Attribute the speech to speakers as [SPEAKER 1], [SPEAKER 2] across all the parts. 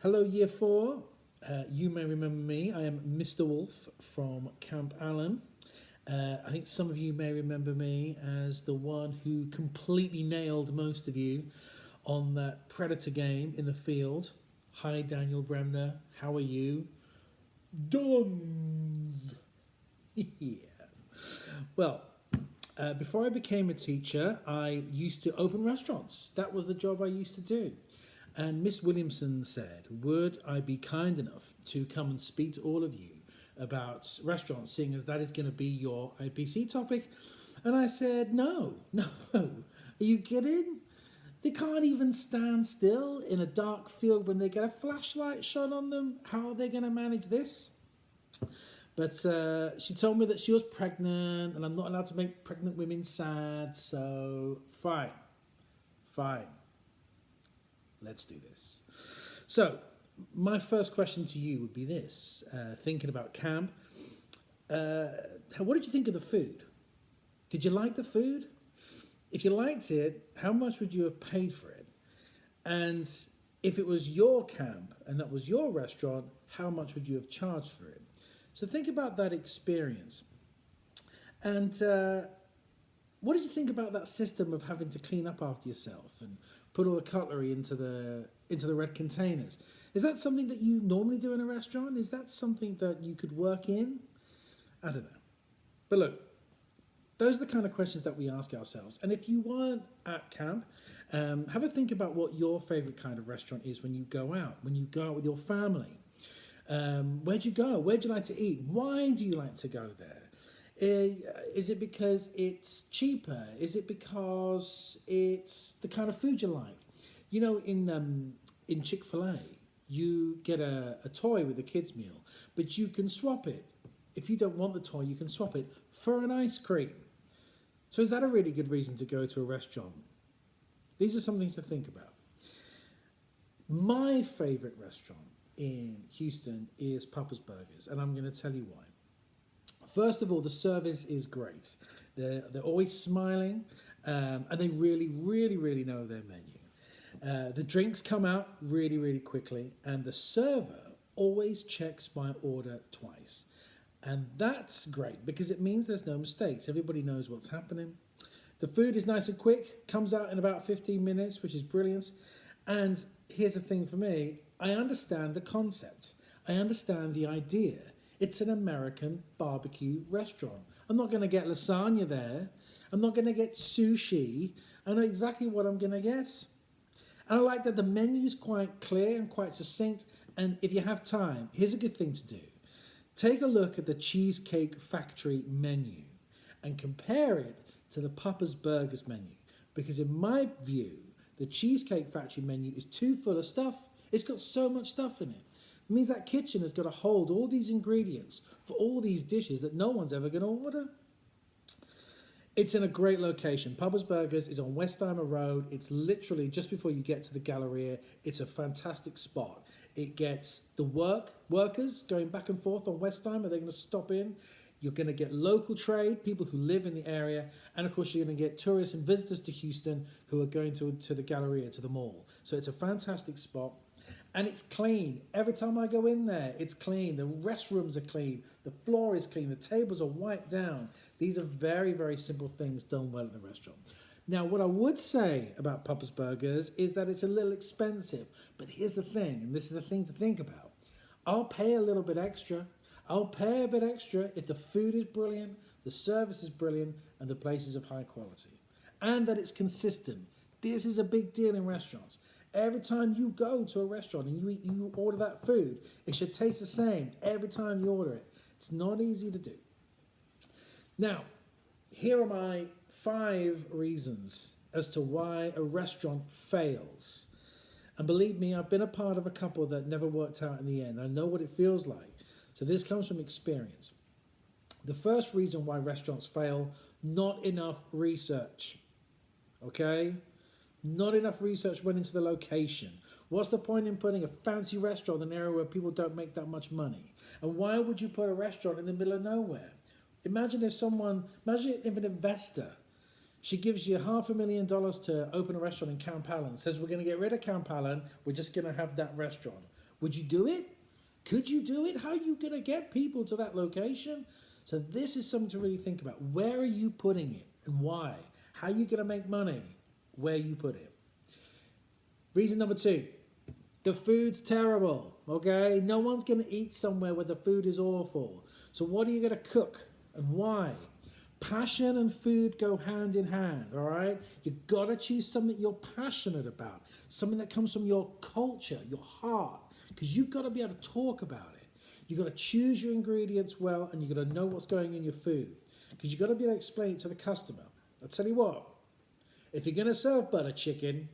[SPEAKER 1] Hello, Year 4. You may remember me. I am Mr. Wolf from Camp Allen. I think some of you may remember me as the one who completely nailed most of you on that Predator game in the field. Hi, Daniel Bremner. How are you? Dons. Yes. Well, before I became a teacher, I used to open restaurants. That was the job I used to do. And Miss Williamson said, would I be kind enough to come and speak to all of you about restaurants, seeing as that is going to be your IPC topic? And I said, no. Are you kidding? They can't even stand still in a dark field when they get a flashlight shone on them. How are they going to manage this? But she told me that she was pregnant and I'm not allowed to make pregnant women sad. So fine. Let's do this. So, my first question to you would be this. Thinking about camp, what did you think of the food? Did you like the food? If you liked it, how much would you have paid for it? And if it was your camp and that was your restaurant, how much would you have charged for it? So think about that experience. And what did you think about that system of having to clean up after yourself and put all the cutlery into the red containers? Is that something that you normally do in a restaurant? Is that something that you could work in? I don't know. But look, those are the kind of questions that we ask ourselves. And if you weren't at camp, have a think about what your favourite kind of restaurant is when you go out with your family. Where'd you go? Where'd you like to eat? Why do you like to go there? Is it because it's cheaper? Is it because it's the kind of food you like? You know, in Chick-fil-A, you get a toy with a kids' meal, but you can swap it. If you don't want the toy, you can swap it for an ice cream. So is that a really good reason to go to a restaurant? These are some things to think about. My favourite restaurant in Houston is Papa's Burgers, and I'm going to tell you why. First of all, the service is great. They're always smiling, and they really know their menu. The drinks come out really quickly, and the server always checks my order twice. And that's great because it means there's no mistakes. Everybody knows what's happening. The food is nice and quick, comes out in about 15 minutes, which is brilliant. And here's the thing for me, I understand the concept. I understand the idea. It's an American barbecue restaurant. I'm not going to get lasagna there. I'm not going to get sushi. I know exactly what I'm going to get. And I like that the menu is quite clear and quite succinct. And if you have time, here's a good thing to do. Take a look at the Cheesecake Factory menu and compare it to the Papa's Burgers menu. Because in my view, the Cheesecake Factory menu is too full of stuff. It's got so much stuff in it. It means that kitchen has got to hold all these ingredients for all these dishes that no one's ever going to order. It's in a great location. Papa's Burgers is on Westheimer Road. It's literally just before you get to the Galleria. It's a fantastic spot. It gets the workers going back and forth on Westheimer. They're going to stop in. You're going to get local trade, people who live in the area. And of course, you're going to get tourists and visitors to Houston who are going to the Galleria, to the mall. So it's a fantastic spot. And it's clean. Every time I go in there, it's clean. The restrooms are clean. The floor is clean. The tables are wiped down. These are very simple things done well at the restaurant. Now, what I would say about Papa's Burgers is that it's a little expensive. But here's the thing, and this is the thing to think about. I'll pay a little bit extra. I'll pay a bit extra if the food is brilliant, the service is brilliant, and the place is of high quality. And that it's consistent. This is a big deal in restaurants. Every time you go to a restaurant and you order that food, it should taste the same every time you order it. It's not easy to do. Now, here are my 5 reasons as to why a restaurant fails. And believe me, I've been a part of a couple that never worked out in the end. I know what it feels like. So this comes from experience. The first reason why restaurants fail, not enough research. Okay? Not enough research went into the location. What's the point in putting a fancy restaurant in an area where people don't make that much money? And why would you put a restaurant in the middle of nowhere? Imagine if an investor, she gives you $500,000 to open a restaurant in Camp Allen, says we're going to get rid of Camp Allen, we're just going to have that restaurant. Would you do it? Could you do it? How are you going to get people to that location? So this is something to really think about. Where are you putting it and why? How are you going to make money? Where you put it. Reason number 2, the food's terrible, okay? No one's going to eat somewhere where the food is awful. So what are you going to cook and why? Passion and food go hand in hand, all right? You've got to choose something you're passionate about, something that comes from your culture, your heart, because you've got to be able to talk about it. You've got to choose your ingredients well, and you've got to know what's going in your food, because you've got to be able to explain it to the customer. I'll tell you what, if you're going to serve butter chicken,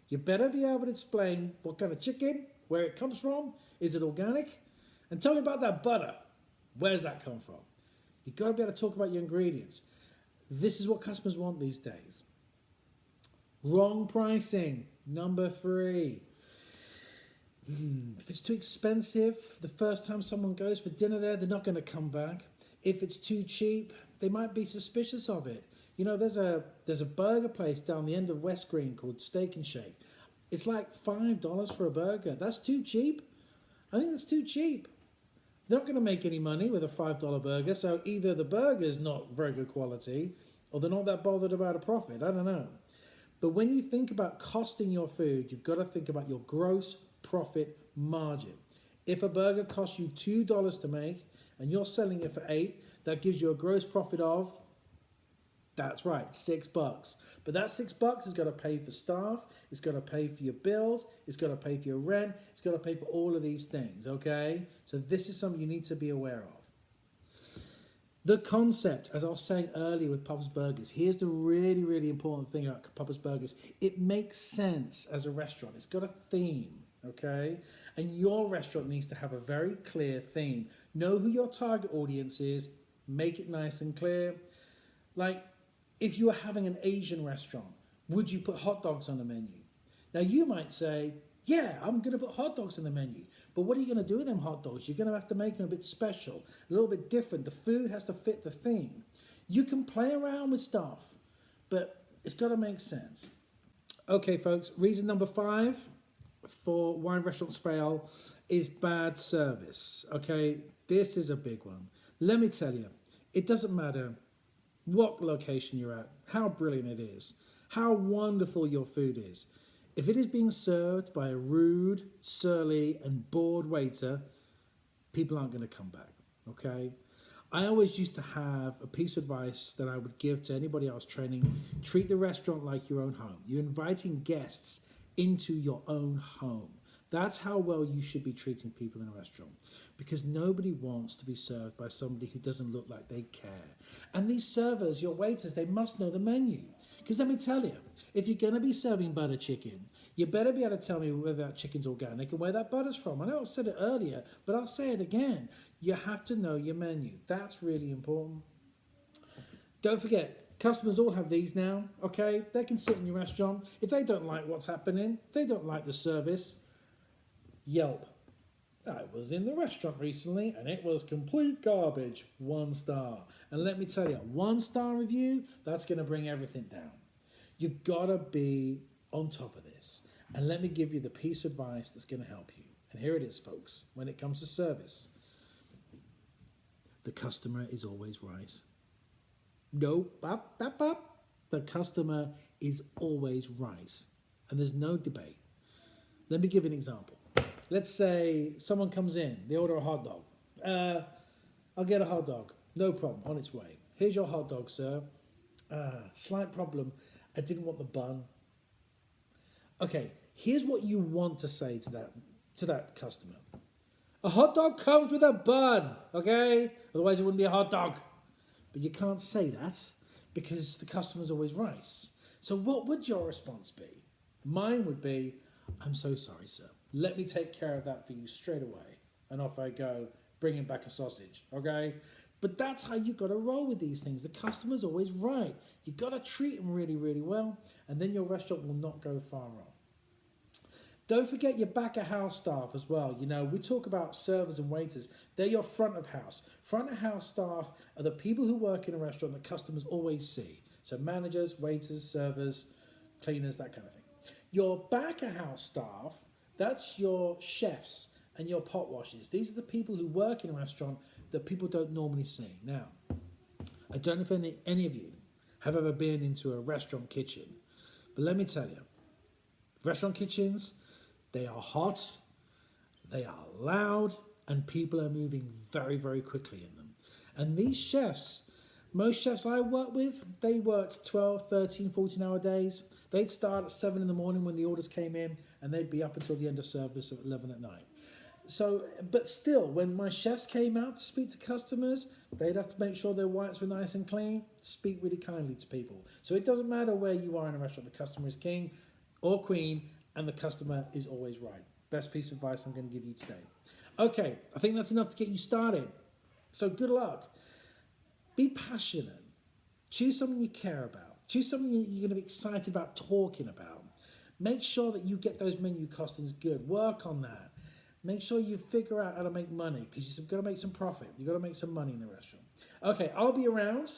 [SPEAKER 1] you better be able to explain what kind of chicken, where it comes from, is it organic? And tell me about that butter. Where's that come from? You've got to be able to talk about your ingredients. This is what customers want these days. Wrong pricing, number 3. If it's too expensive, the first time someone goes for dinner there, they're not going to come back. If it's too cheap, they might be suspicious of it. You know, there's a burger place down the end of West Green called Steak and Shake. It's like $5 for a burger. That's too cheap. I think that's too cheap. They're not going to make any money with a $5 burger, so either the burger's not very good quality or they're not that bothered about a profit. I don't know. But when you think about costing your food, you've got to think about your gross profit margin. If a burger costs you $2 to make and you're selling it for $8, that gives you a gross profit of, that's right, $6. But that $6 is going to pay for staff, it's going to pay for your bills, it's going to pay for your rent, it's going to pay for all of these things, okay? So this is something you need to be aware of. The concept, as I was saying earlier with Papa's Burgers, here's the really, really important thing about Papa's Burgers. It makes sense as a restaurant. It's got a theme, okay? And your restaurant needs to have a very clear theme. Know who your target audience is, make it nice and clear. Like, if you were having an Asian restaurant, would you put hot dogs on the menu? Now you might say, yeah, I'm going to put hot dogs on the menu. But what are you going to do with them hot dogs? You're going to have to make them a bit special, a little bit different. The food has to fit the theme. You can play around with stuff, but it's got to make sense. Okay, folks, reason number 5 for why restaurants fail is bad service. Okay, this is a big one. Let me tell you, it doesn't matter what location you're at, how brilliant it is, how wonderful your food is. If it is being served by a rude, surly, and bored waiter, people aren't going to come back, okay? I always used to have a piece of advice that I would give to anybody I was training. Treat the restaurant like your own home. You're inviting guests into your own home. That's how well you should be treating people in a restaurant, because nobody wants to be served by somebody who doesn't look like they care. And these servers, your waiters, they must know the menu. Because let me tell you, if you're going to be serving butter chicken, you better be able to tell me whether that chicken's organic and where that butter's from. I know I said it earlier, but I'll say it again. You have to know your menu. That's really important. Don't forget, customers all have these now, okay? They can sit in your restaurant. If they don't like what's happening, if they don't like the service, Yelp. I was in the restaurant recently and it was complete garbage. 1 star. And let me tell you, 1 star review, that's going to bring everything down. You've got to be on top of this. And let me give you the piece of advice that's going to help you. And here it is, folks. When it comes to service, the customer is always right. No, the customer is always right. And there's no debate. Let me give you an example. Let's say someone comes in, they order a hot dog. I'll get a hot dog. No problem, on its way. Here's your hot dog, sir. Slight problem. I didn't want the bun. Okay, here's what you want to say to that customer. A hot dog comes with a bun, okay? Otherwise it wouldn't be a hot dog. But you can't say that because the customer's always right. So what would your response be? Mine would be, I'm so sorry, sir. Let me take care of that for you straight away. And off I go, bringing back a sausage, okay? But that's how you got to roll with these things. The customer's always right. You got to treat them really, really well, and then your restaurant will not go far wrong. Don't forget your back of house staff as well. You know, we talk about servers and waiters. They're your front of house. Front of house staff are the people who work in a restaurant that customers always see. So managers, waiters, servers, cleaners, that kind of thing. Your back of house staff, that's your chefs. and your pot washers. These are the people who work in a restaurant that people don't normally see. Now, I don't know if any of you have ever been into a restaurant kitchen, but let me tell you, restaurant kitchens, they are hot, they are loud, and people are moving very, very quickly in them. And these chefs, most chefs I work with, they worked 12, 13, 14-hour days. They'd start at 7 in the morning when the orders came in, and they'd be up until the end of service at 11 at night. So, but still, when my chefs came out to speak to customers, they'd have to make sure their whites were nice and clean, speak really kindly to people. So it doesn't matter where you are in a restaurant, the customer is king or queen, and the customer is always right. Best piece of advice I'm going to give you today. Okay, I think that's enough to get you started. So good luck. Be passionate. Choose something you care about. Choose something you're going to be excited about talking about. Make sure that you get those menu costings good. Work on that. Make sure you figure out how to make money, because you've got to make some profit. You've got to make some money in the restaurant. Okay, I'll be around.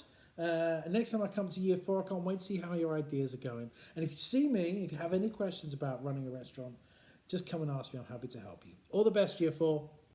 [SPEAKER 1] Next time I come to year 4, I can't wait to see how your ideas are going. And if you see me, if you have any questions about running a restaurant, just come and ask me. I'm happy to help you. All the best, year 4.